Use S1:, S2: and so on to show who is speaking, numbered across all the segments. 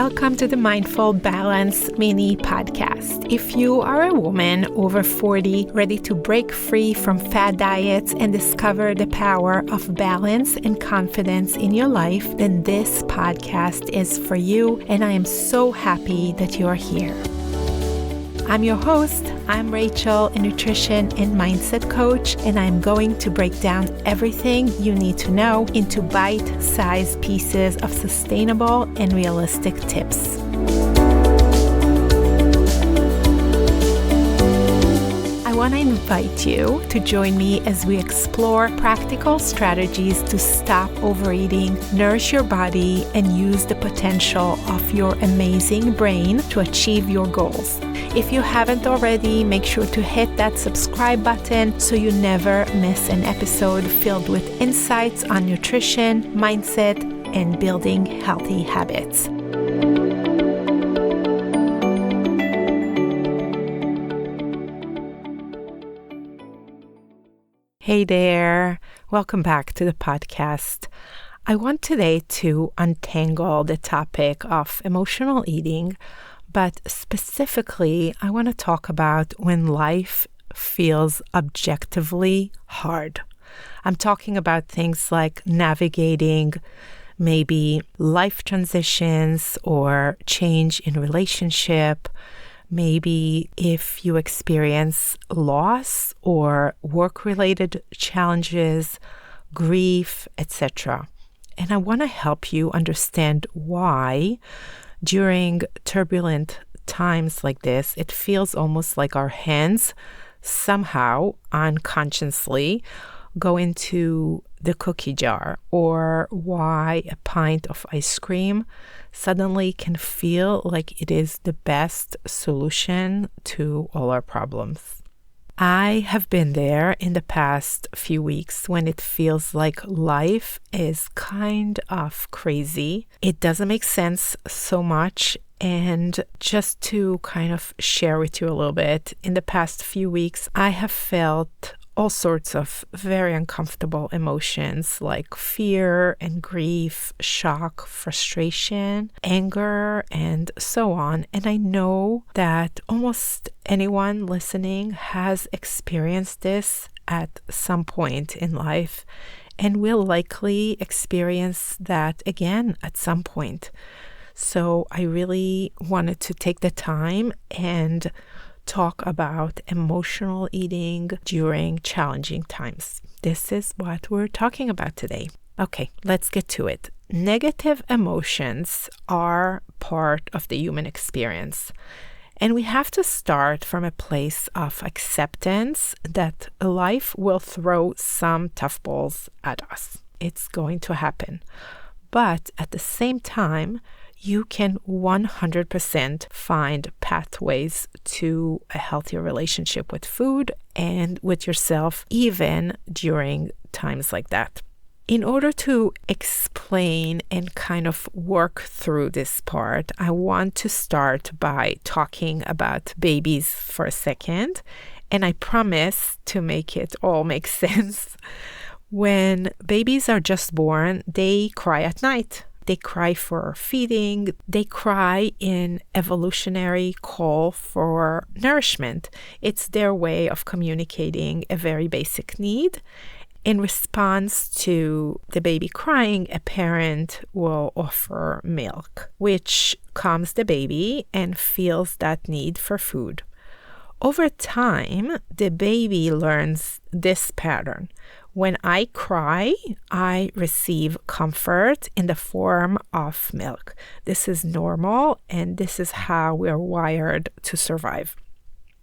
S1: Welcome to the Mindful Balance mini podcast. If you are a woman over 40, ready to break free from fad diets and discover the power of balance and confidence in your life, then this podcast is for you, and I am so happy that you are here. I'm your host. I'm Rachel, a nutrition and mindset coach, and I'm going to break down everything you need to know into bite-sized pieces of sustainable and realistic tips. I want to invite you to join me as we explore practical strategies to stop overeating, nourish your body, and use the potential of your amazing brain to achieve your goals. If you haven't already, make sure to hit that subscribe button so you never miss an episode filled with insights on nutrition, mindset, and building healthy habits. Hey there, welcome back to the podcast. I want today to untangle the topic of emotional eating, but specifically, I want to talk about when life feels objectively hard. I'm talking about things like navigating maybe life transitions or change in relationship, maybe if you experience loss or work-related challenges, grief, etc. And I want to help you understand why during turbulent times like this, it feels almost like our hands somehow unconsciously go into the cookie jar, or why a pint of ice cream suddenly can feel like it is the best solution to all our problems. I have been there in the past few weeks when it feels like life is kind of crazy. It doesn't make sense so much. And just to kind of share with you a little bit, in the past few weeks, I have felt all sorts of very uncomfortable emotions like fear and grief, shock, frustration, anger, and so on. And I know that almost anyone listening has experienced this at some point in life and will likely experience that again at some point. So I really wanted to take the time and talk about emotional eating during challenging times. This is what we're talking about today. Okay, let's get to it. Negative emotions are part of the human experience. And we have to start from a place of acceptance that life will throw some tough balls at us. It's going to happen. But at the same time, you can 100% find pathways to a healthier relationship with food and with yourself, even during times like that. In order to explain and kind of work through this part, I want to start by talking about babies for a second, and I promise to make it all make sense. When babies are just born, they cry at night. They cry for feeding. They cry in evolutionary call for nourishment. It's their way of communicating a very basic need. In response to the baby crying, a parent will offer milk, which calms the baby and feels that need for food. Over time, the baby learns this pattern. When I cry, I receive comfort in the form of milk. This is normal, and this is how we are wired to survive.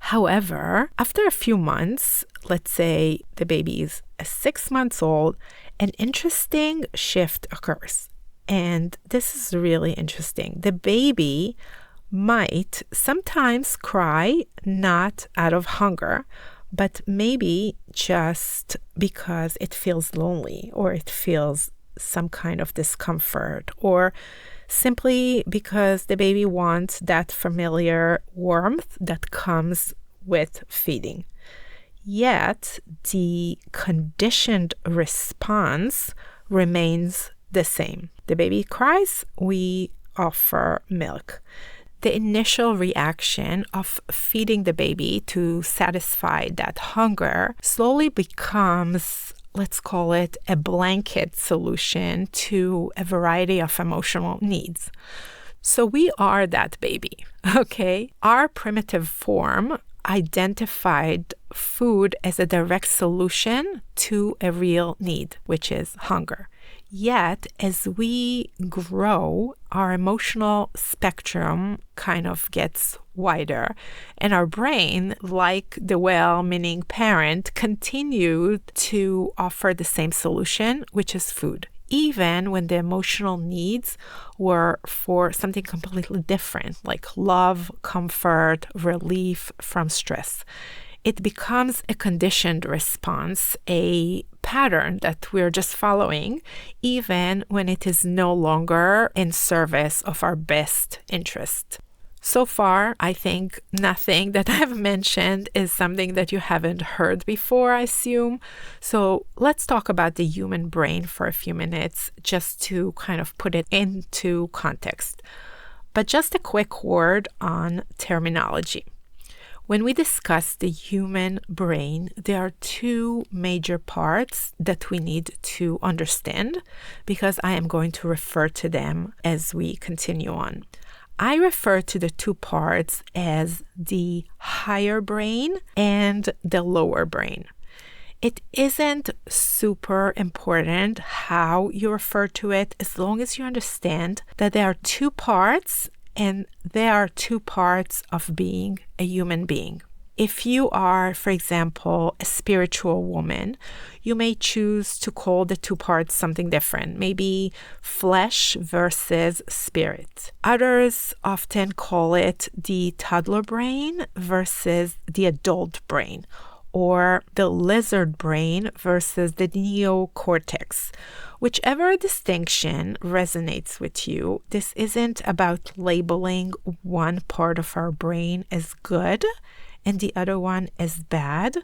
S1: However, after a few months, let's say the baby is 6 months old, an interesting shift occurs. And this is really interesting. The baby might sometimes cry not out of hunger, but maybe just because it feels lonely, or it feels some kind of discomfort, or simply because the baby wants that familiar warmth that comes with feeding. Yet the conditioned response remains the same. The baby cries, we offer milk. The initial reaction of feeding the baby to satisfy that hunger slowly becomes, let's call it, a blanket solution to a variety of emotional needs. So we are that baby, okay? Our primitive form identified food as a direct solution to a real need, which is hunger. Yet, as we grow, our emotional spectrum kind of gets wider, and our brain, like the well-meaning parent, continued to offer the same solution, which is food, even when the emotional needs were for something completely different, like love, comfort, relief from stress. It becomes a conditioned response, a pattern that we're just following, even when it is no longer in service of our best interest. So far, I think nothing that I've mentioned is something that you haven't heard before, I assume. So let's talk about the human brain for a few minutes, just to kind of put it into context. But just a quick word on terminology. When we discuss the human brain, there are two major parts that we need to understand, because I am going to refer to them as we continue on. I refer to the two parts as the higher brain and the lower brain. It isn't super important how you refer to it, as long as you understand that there are two parts, and there are two parts of being a human being. If you are, for example, a spiritual woman, you may choose to call the two parts something different, maybe flesh versus spirit. Others often call it the toddler brain versus the adult brain, or the lizard brain versus the neocortex. Whichever distinction resonates with you, this isn't about labeling one part of our brain as good and the other one as bad,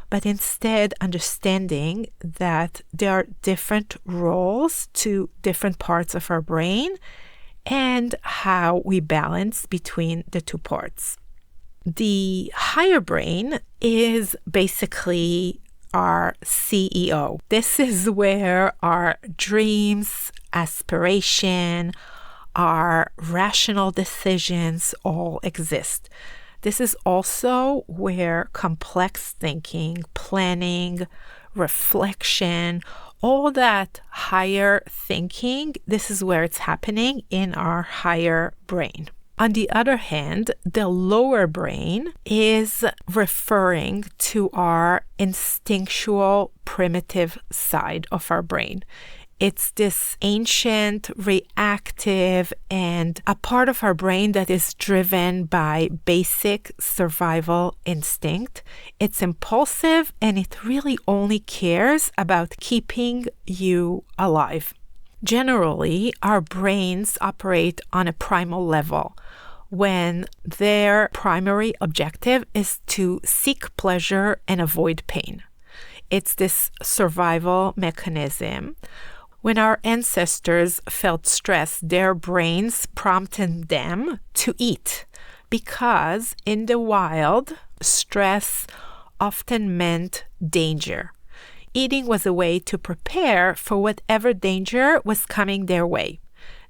S1: but instead understanding that there are different roles to different parts of our brain and how we balance between the two parts. The higher brain is basically our CEO. This is where our dreams, aspiration, our rational decisions all exist. This is also where complex thinking, planning, reflection, all that higher thinking, this is where it's happening in our higher brain. On the other hand, the lower brain is referring to our instinctual, primitive side of our brain. It's this ancient, reactive, and a part of our brain that is driven by basic survival instinct. It's impulsive, and it really only cares about keeping you alive. Generally, our brains operate on a primal level, when their primary objective is to seek pleasure and avoid pain. It's this survival mechanism. When our ancestors felt stress, their brains prompted them to eat, because in the wild, stress often meant danger. Eating was a way to prepare for whatever danger was coming their way.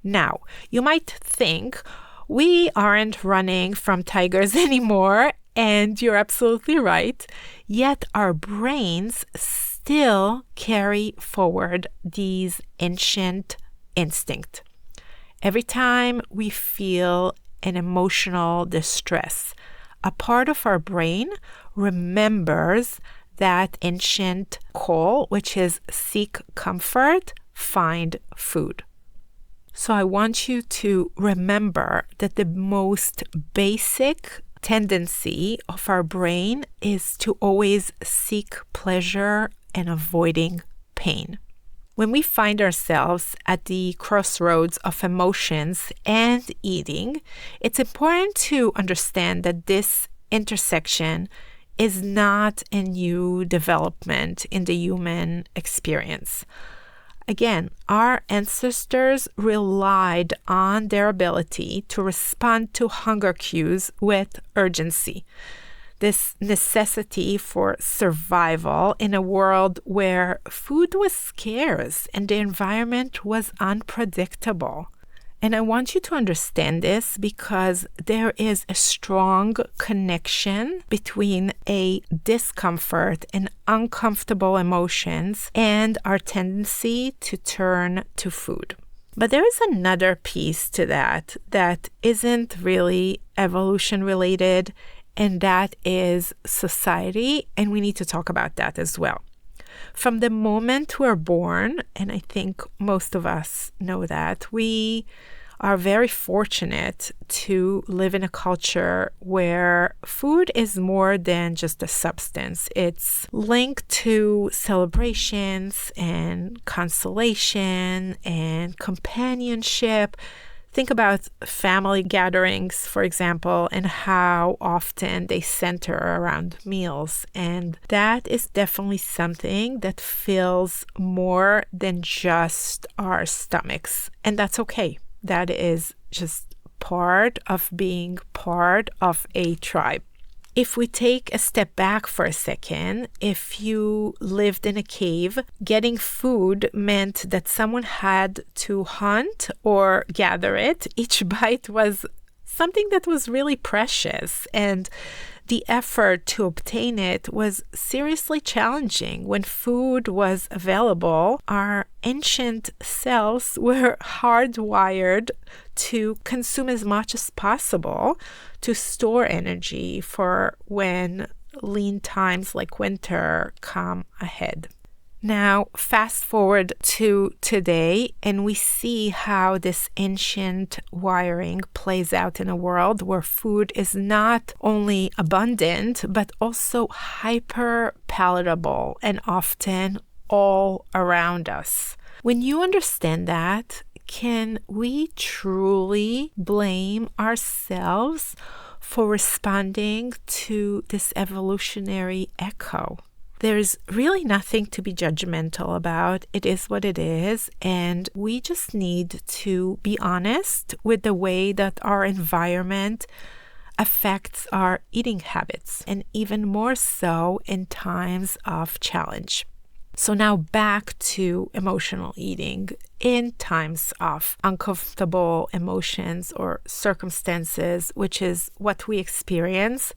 S1: Now, you might think, we aren't running from tigers anymore, and you're absolutely right. Yet our brains still carry forward these ancient instincts. Every time we feel an emotional distress, a part of our brain remembers that ancient call, which is seek comfort, find food. So I want you to remember that the most basic tendency of our brain is to always seek pleasure and avoiding pain. When we find ourselves at the crossroads of emotions and eating, it's important to understand that this intersection is not a new development in the human experience. Again, our ancestors relied on their ability to respond to hunger cues with urgency. This necessity for survival in a world where food was scarce and the environment was unpredictable. And I want you to understand this because there is a strong connection between a discomfort and uncomfortable emotions and our tendency to turn to food. But there is another piece to that isn't really evolution related, and that is society, and we need to talk about that as well. From the moment we're born, and I think most of us know that, we are very fortunate to live in a culture where food is more than just a substance. It's linked to celebrations and consolation and companionship. Think about family gatherings, for example, and how often they center around meals. And that is definitely something that fills more than just our stomachs. And that's okay. That is just part of being part of a tribe. If we take a step back for a second, if you lived in a cave, getting food meant that someone had to hunt or gather it. Each bite was something that was really precious, and the effort to obtain it was seriously challenging. When food was available, our ancient cells were hardwired to consume as much as possible to store energy for when lean times like winter come ahead. Now, fast forward to today, and we see how this ancient wiring plays out in a world where food is not only abundant, but also hyper palatable and often all around us. When you understand that, can we truly blame ourselves for responding to this evolutionary echo? There's really nothing to be judgmental about. It is what it is. And we just need to be honest with the way that our environment affects our eating habits, and even more so in times of challenge. So now back to emotional eating. In times of uncomfortable emotions or circumstances, which is what we experience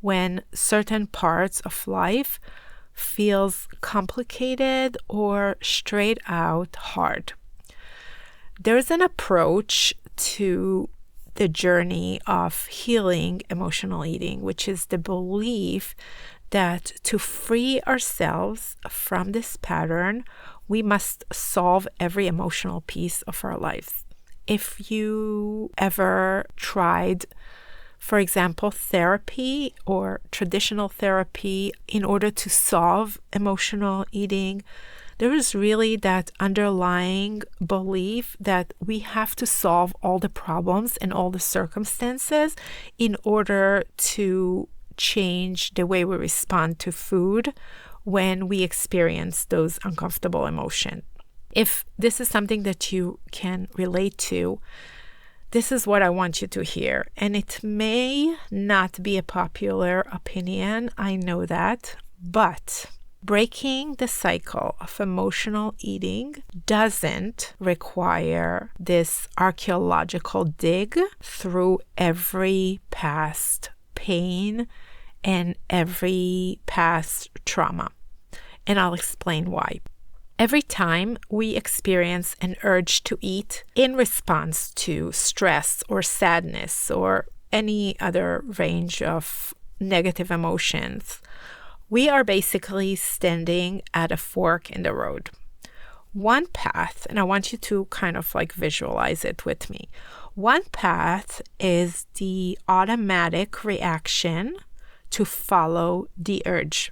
S1: when certain parts of life feels complicated or straight out hard. There's an approach to the journey of healing emotional eating, which is the belief that to free ourselves from this pattern, we must solve every emotional piece of our lives. If you ever tried, for example, therapy or traditional therapy in order to solve emotional eating, there is really that underlying belief that we have to solve all the problems and all the circumstances in order to change the way we respond to food when we experience those uncomfortable emotions. If this is something that you can relate to, this is what I want you to hear. And it may not be a popular opinion, I know that, but breaking the cycle of emotional eating doesn't require this archaeological dig through every past pain and every past trauma. And I'll explain why. Every time we experience an urge to eat in response to stress or sadness or any other range of negative emotions, we are basically standing at a fork in the road. One path, and I want you to kind of like visualize it with me. One path is the automatic reaction to follow the urge.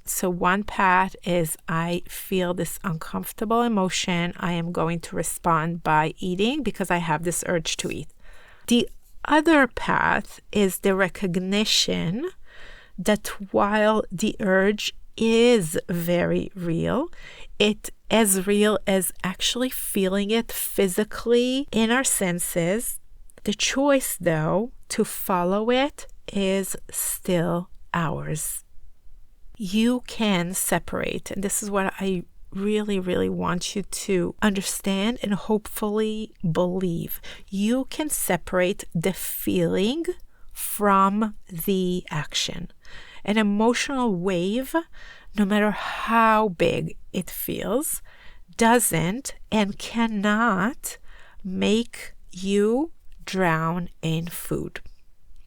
S1: So one path is I feel this uncomfortable emotion. I am going to respond by eating because I have this urge to eat. The other path is the recognition that while the urge is very real, it as real as actually feeling it physically in our senses. The choice, though, to follow it is still ours. You can separate, and this is what I really, really want you to understand and hopefully believe. You can separate the feeling from the action. An emotional wave, no matter how big it feels, doesn't and cannot make you drown in food.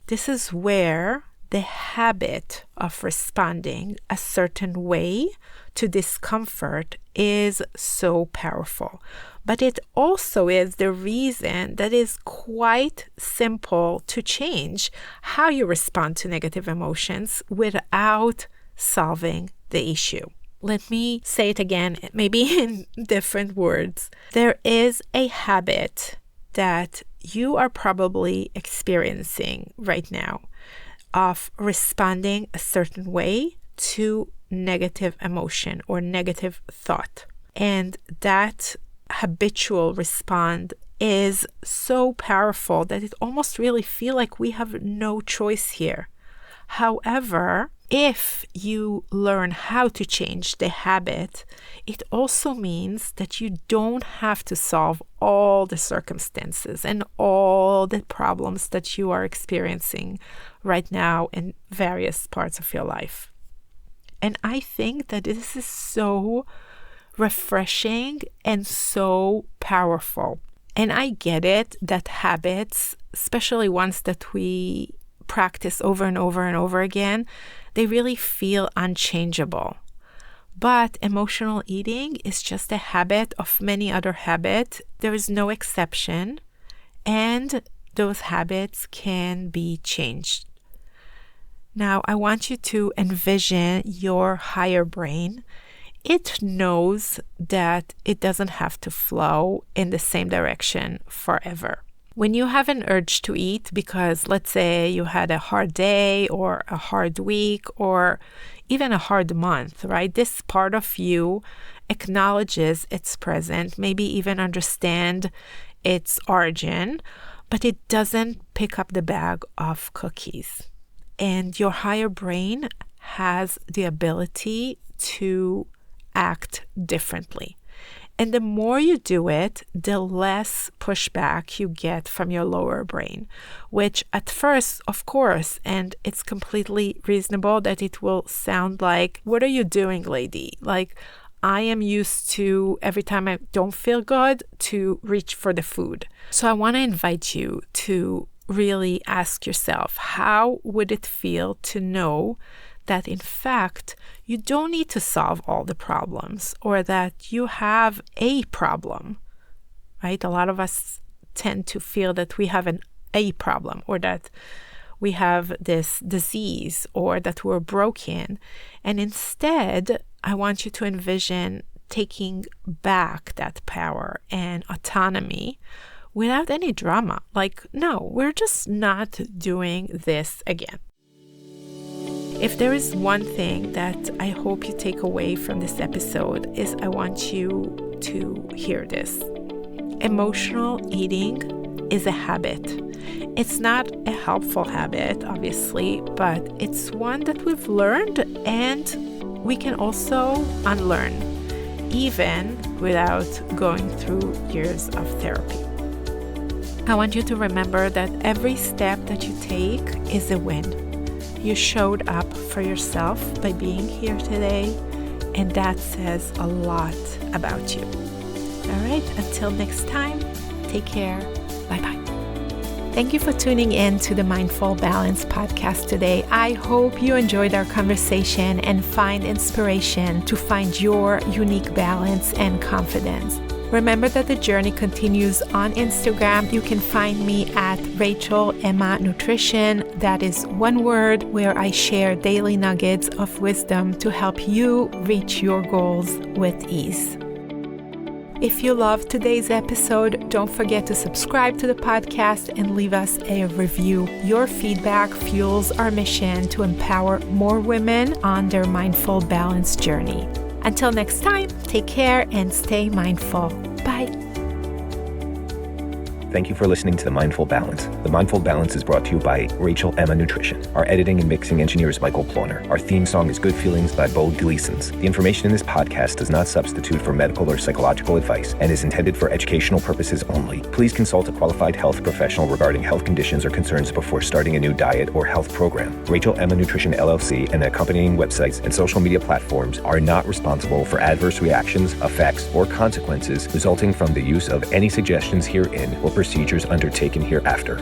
S1: This is where the habit of responding a certain way to discomfort is so powerful. But it also is the reason that is quite simple to change how you respond to negative emotions without solving the issue. Let me say it again, maybe in different words. There is a habit that you are probably experiencing right now of responding a certain way to negative emotion or negative thought. And that habitual response is so powerful that it almost really feels like we have no choice here. However, if you learn how to change the habit, it also means that you don't have to solve all the circumstances and all the problems that you are experiencing right now in various parts of your life. And I think that this is so refreshing and so powerful. And I get it that habits, especially ones that we practice over and over and over again, they really feel unchangeable. But emotional eating is just a habit of many other habits. There is no exception, and those habits can be changed. Now, I want you to envision your higher brain. It knows that it doesn't have to flow in the same direction forever. When you have an urge to eat because, let's say, you had a hard day or a hard week or even a hard month, right? This part of you acknowledges its presence, maybe even understand its origin, but it doesn't pick up the bag of cookies. And your higher brain has the ability to act differently. And the more you do it, the less pushback you get from your lower brain, which at first, of course, and it's completely reasonable that it will sound like, what are you doing, lady? Like, I am used to, every time I don't feel good, to reach for the food. So I want to invite you to really ask yourself, how would it feel to know that in fact you don't need to solve all the problems or that you have a problem, right? A lot of us tend to feel that we have a problem or that we have this disease or that we're broken. And instead, I want you to envision taking back that power and autonomy without any drama. Like, no, we're just not doing this again. If there is one thing that I hope you take away from this episode is I want you to hear this. Emotional eating is a habit. It's not a helpful habit, obviously, but it's one that we've learned and we can also unlearn, even without going through years of therapy. I want you to remember that every step that you take is a win. You showed up for yourself by being here today, and that says a lot about you. All right, until next time, take care. Bye-bye. Thank you for tuning in to the Mindful Balance podcast today. I hope you enjoyed our conversation and find inspiration to find your unique balance and confidence. Remember that the journey continues on Instagram. You can find me at Rachel Emma Nutrition. That is one word, where I share daily nuggets of wisdom to help you reach your goals with ease. If you loved today's episode, don't forget to subscribe to the podcast and leave us a review. Your feedback fuels our mission to empower more women on their mindful balance journey. Until next time, Take care and stay mindful. Bye.
S2: Thank you for listening to The Mindful Balance. The Mindful Balance is brought to you by Rachel Emma Nutrition. Our editing and mixing engineer is Michael Ploner. Our theme song is Good Feelings by Bo Gleasons. The information in this podcast does not substitute for medical or psychological advice and is intended for educational purposes only. Please consult a qualified health professional regarding health conditions or concerns before starting a new diet or health program. Rachel Emma Nutrition LLC and accompanying websites and social media platforms are not responsible for adverse reactions, effects, or consequences resulting from the use of any suggestions herein or procedures undertaken hereafter.